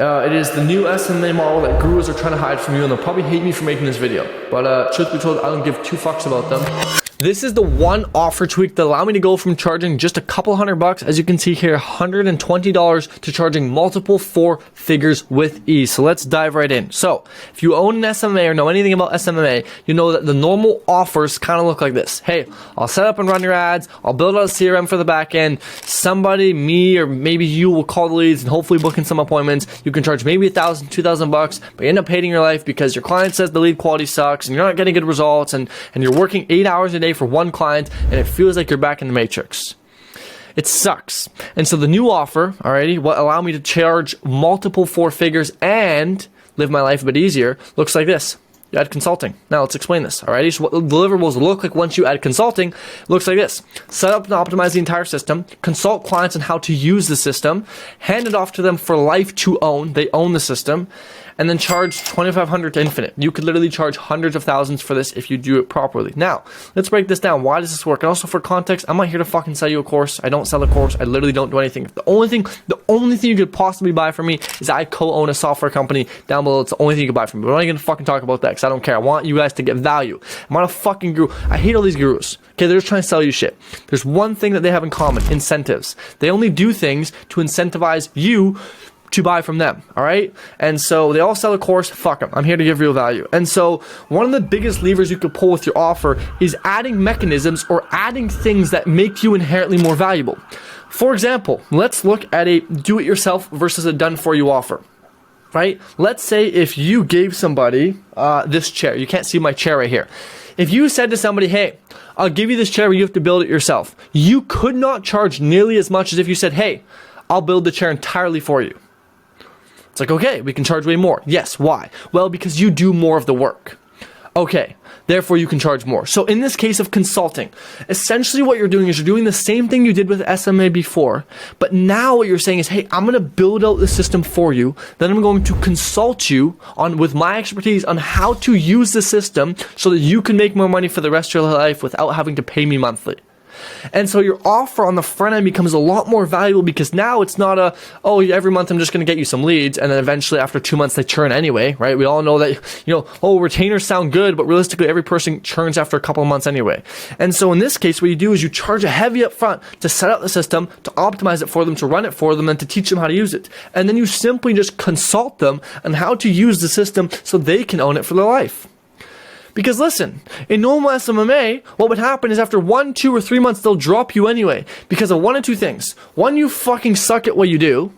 It is the new SMMA model that gurus are trying to hide from you, and they'll probably hate me for making this video. But truth be told, I don't give two fucks about them. This is the one offer tweak that allowed me to go from charging just a couple $100, as you can see here, $120, to charging multiple four figures with ease. So let's dive right in. So if you own an SMMA or know anything about SMMA, you know that the normal offers kind of look like this. Hey, I'll set up and run your ads. I'll build out a CRM for the back end. Somebody, me, or maybe you will call the leads and hopefully book in some appointments. You can charge maybe $1,000, $2,000, but you end up hating your life because your client says the lead quality sucks and you're not getting good results, and you're working 8 hours a day for one client, and it feels like you're back in the matrix. It sucks. And so the new offer, alrighty, what allowed me to charge multiple four figures and live my life a bit easier, looks like this. You add consulting. Now let's explain this. Alrighty, so what the deliverables look like once you add consulting looks like this. Set up and optimize the entire system, consult clients on how to use the system, hand it off to them for life to own. They own the system, and then charge $2,500 to infinite. You could literally charge hundreds of thousands for this if you do it properly. Now, let's break this down. Why does this work? And also for context, I'm not here to fucking sell you a course. I don't sell a course. I literally don't do anything. The only thing you could possibly buy from me is I co-own a software company down below. It's the only thing you can buy from me. We're not going to fucking talk about that because I don't care. I want you guys to get value. I'm not a fucking guru. I hate all these gurus. Okay, they're just trying to sell you shit. There's one thing that they have in common: incentives. They only do things to incentivize you to buy from them, all right? And so they all sell a course. Fuck them. I'm here to give real value. And so one of the biggest levers you could pull with your offer is adding mechanisms or adding things that make you inherently more valuable. For example, let's look at a do-it-yourself versus a done-for-you offer, right? Let's say if you gave somebody this chair. You can't see my chair right here. If you said to somebody, hey, I'll give you this chair, but you have to build it yourself, you could not charge nearly as much as if you said, hey, I'll build the chair entirely for you. It's like, okay, we can charge way more. Yes, why? Well, because you do more of the work. Okay, therefore you can charge more. So in this case of consulting, essentially what you're doing is you're doing the same thing you did with SMA before, but now what you're saying is, hey, I'm going to build out the system for you, then I'm going to consult you on with my expertise on how to use the system so that you can make more money for the rest of your life without having to pay me monthly. And so your offer on the front end becomes a lot more valuable because now it's not a, oh, every month I'm just going to get you some leads, and then eventually after 2 months they churn anyway, right? We all know that, oh, retainers sound good, but realistically every person churns after a couple of months anyway. And so in this case, what you do is you charge a heavy up front to set up the system, to optimize it for them, to run it for them, and to teach them how to use it. And then you simply just consult them on how to use the system so they can own it for their life. Because listen, in normal SMMA, what would happen is after 1, 2, or 3 months, they'll drop you anyway because of one of two things. One, you fucking suck at what you do,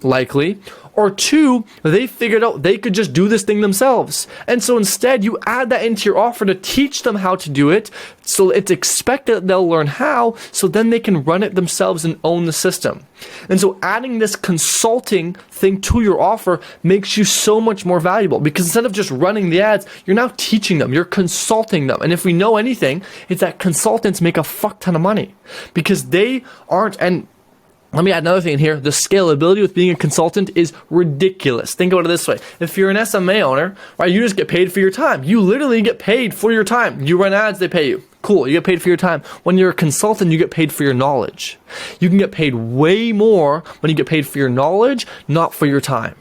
likely. Or two, they figured out they could just do this thing themselves. And so instead, you add that into your offer to teach them how to do it. So it's expected that they'll learn how, so then they can run it themselves and own the system. And so adding this consulting thing to your offer makes you so much more valuable because instead of just running the ads, you're now teaching them, you're consulting them. And if we know anything, it's that consultants make a fuck ton of money because they aren't, and let me add another thing in here. The scalability with being a consultant is ridiculous. Think about it this way. If you're an SMA owner, right, you just get paid for your time. You literally get paid for your time. You run ads, they pay you. Cool, you get paid for your time. When you're a consultant, you get paid for your knowledge. You can get paid way more when you get paid for your knowledge, not for your time.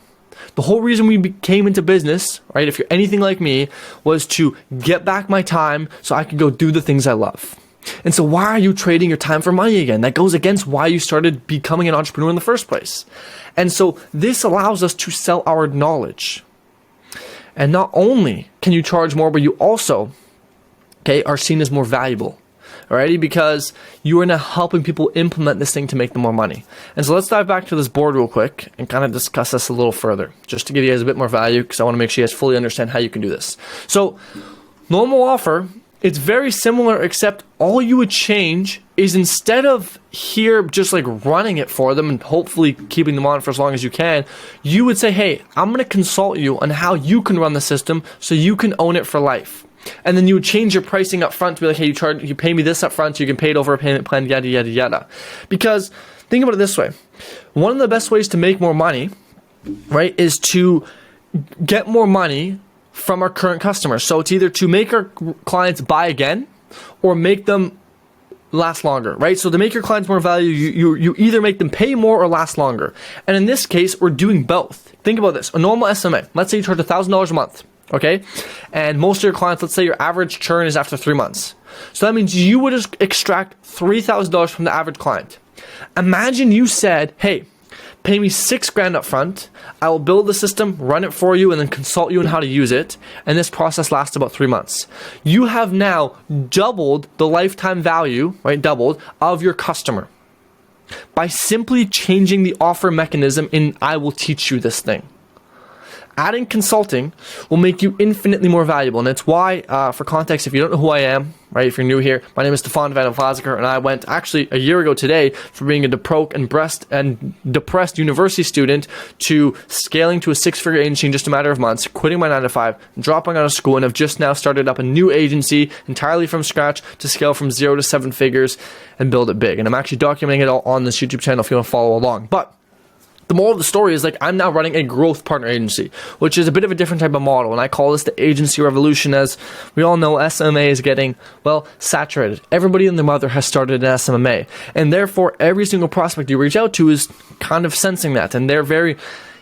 The whole reason we came into business, right, if you're anything like me, was to get back my time so I could go do the things I love. And so why are you trading your time for money again? That goes against why you started becoming an entrepreneur in the first place. And so this allows us to sell our knowledge. And not only can you charge more, but you also, are seen as more valuable. Alrighty, because you are now helping people implement this thing to make them more money. And so let's dive back to this board real quick and kind of discuss this a little further, just to give you guys a bit more value, because I want to make sure you guys fully understand how you can do this. So normal offer, it's very similar, except all you would change is instead of here just like running it for them and hopefully keeping them on for as long as you can, you would say, hey, I'm going to consult you on how you can run the system so you can own it for life. And then you would change your pricing up front to be like, hey, you pay me this up front so you can pay it over a payment plan, yada, yada, yada. Because think about it this way. One of the best ways to make more money, right, is to get more money from our current customers. So it's either to make our clients buy again or make them last longer, right? So to make your clients more valuable, you either make them pay more or last longer. And in this case, we're doing both. Think about this. A normal SMA, let's say you charge $1,000 a month, okay? And most of your clients, let's say your average churn is after 3 months. So that means you would just extract $3,000 from the average client. Imagine you said, hey, pay me $6,000 up front. I will build the system, run it for you, and then consult you on how to use it. And this process lasts about 3 months. You have now doubled the lifetime value, right? Doubled of your customer by simply changing the offer mechanism in I will teach you this thing. Adding consulting will make you infinitely more valuable. And it's why, for context, if you don't know who I am, right, if you're new here, my name is Stefan Van Vlasiker, and I went actually a year ago today from being a depressed university student to scaling to a 6-figure agency in just a matter of months, quitting my 9-to-5, dropping out of school, and have just now started up a new agency entirely from scratch to scale from 0 to 7 figures and build it big. And I'm actually documenting it all on this YouTube channel if you want to follow along. But the moral of the story is, like, I'm now running a growth partner agency, which is a bit of a different type of model. And I call this the agency revolution. As we all know, SMA is getting, well, saturated. Everybody and their mother has started an SMMA. And therefore, every single prospect you reach out to is kind of sensing that. And they're very,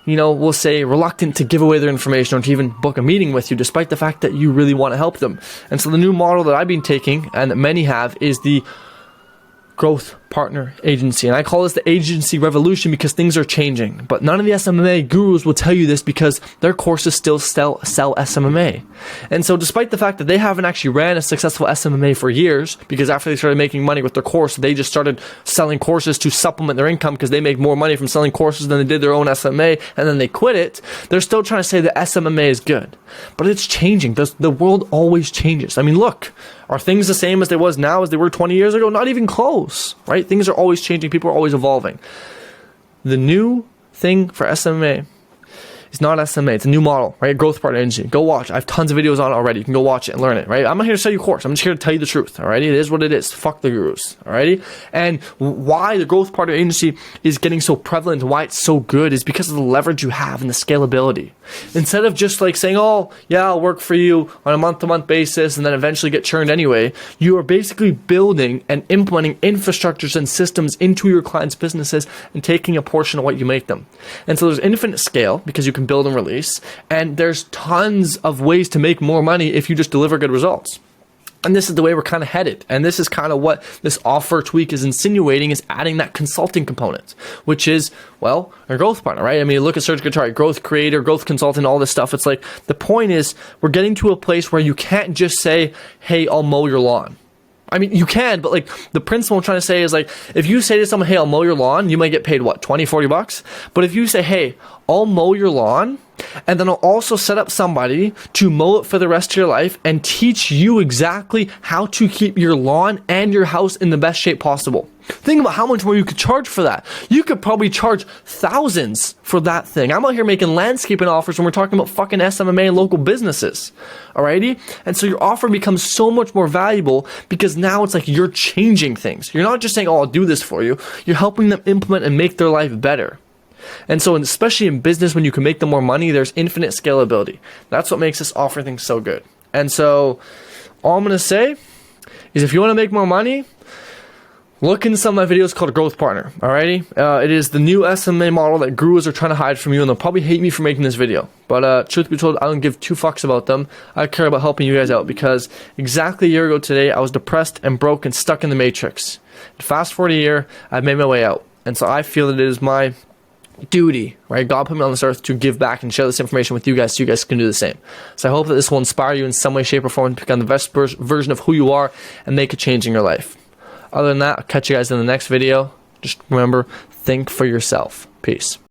we'll say, reluctant to give away their information or to even book a meeting with you, despite the fact that you really want to help them. And so the new model that I've been taking, and that many have, is the growth partner agency. And I call this the agency revolution because things are changing. But none of the SMMA gurus will tell you this because their courses still sell SMMA. And so despite the fact that they haven't actually ran a successful SMMA for years, because after they started making money with their course, they just started selling courses to supplement their income because they make more money from selling courses than they did their own SMA, and then they quit it, they're still trying to say that SMMA is good. But it's changing. The world always changes. I mean, look, are things the same as they was now as they were 20 years ago? Not even close, right? Things are always changing. People are always evolving. The new thing for SMA is not SMA. It's a new model, right? Growth partner agency. Go watch. I have tons of videos on it already. You can go watch it and learn it, right? I'm not here to sell you a course. I'm just here to tell you the truth, alrighty? It is what it is. Fuck the gurus, alrighty? And why the growth partner agency is getting so prevalent, why it's so good, is because of the leverage you have and the scalability. Instead of just like saying, oh, yeah, I'll work for you on a month-to-month basis and then eventually get churned anyway, you are basically building and implementing infrastructures and systems into your clients' businesses and taking a portion of what you make them. And so there's infinite scale because you can build and release, and there's tons of ways to make more money if you just deliver good results. And this is the way we're kind of headed. And this is kind of what this offer tweak is insinuating, is adding that consulting component, which is, well, a growth partner, right? I mean, look at Serge Guittari, growth creator, growth consultant, all this stuff. It's like, the point is, we're getting to a place where you can't just say, hey, I'll mow your lawn. I mean, you can, but like, the principle I'm trying to say is, like, if you say to someone, hey, I'll mow your lawn, you might get paid, what, 20, 40 bucks? But if you say, hey, I'll mow your lawn, and then I'll also set up somebody to mow it for the rest of your life and teach you exactly how to keep your lawn and your house in the best shape possible. Think about how much more you could charge for that. You could probably charge thousands for that thing. I'm out here making landscaping offers when we're talking about fucking SMMA and local businesses. Alrighty? And so your offer becomes so much more valuable because now it's like you're changing things. You're not just saying, oh, I'll do this for you. You're helping them implement and make their life better. And so, especially in business, when you can make them more money, there's infinite scalability. That's what makes this offer thing so good. And so, all I'm going to say is, if you want to make more money, look into some of my videos called Growth Partner. Alrighty? It is the new SMA model that gurus are trying to hide from you, and they'll probably hate me for making this video. But truth be told, I don't give 2 fucks about them. I care about helping you guys out, because exactly a year ago today, I was depressed and broke and stuck in the matrix. Fast forward a year, I've made my way out. And so I feel that it is my duty, right? God put me on this earth to give back and share this information with you guys so you guys can do the same. So I hope that this will inspire you in some way, shape, or form to become the best version of who you are and make a change in your life. Other than that, I'll catch you guys in the next video. Just remember, think for yourself. Peace.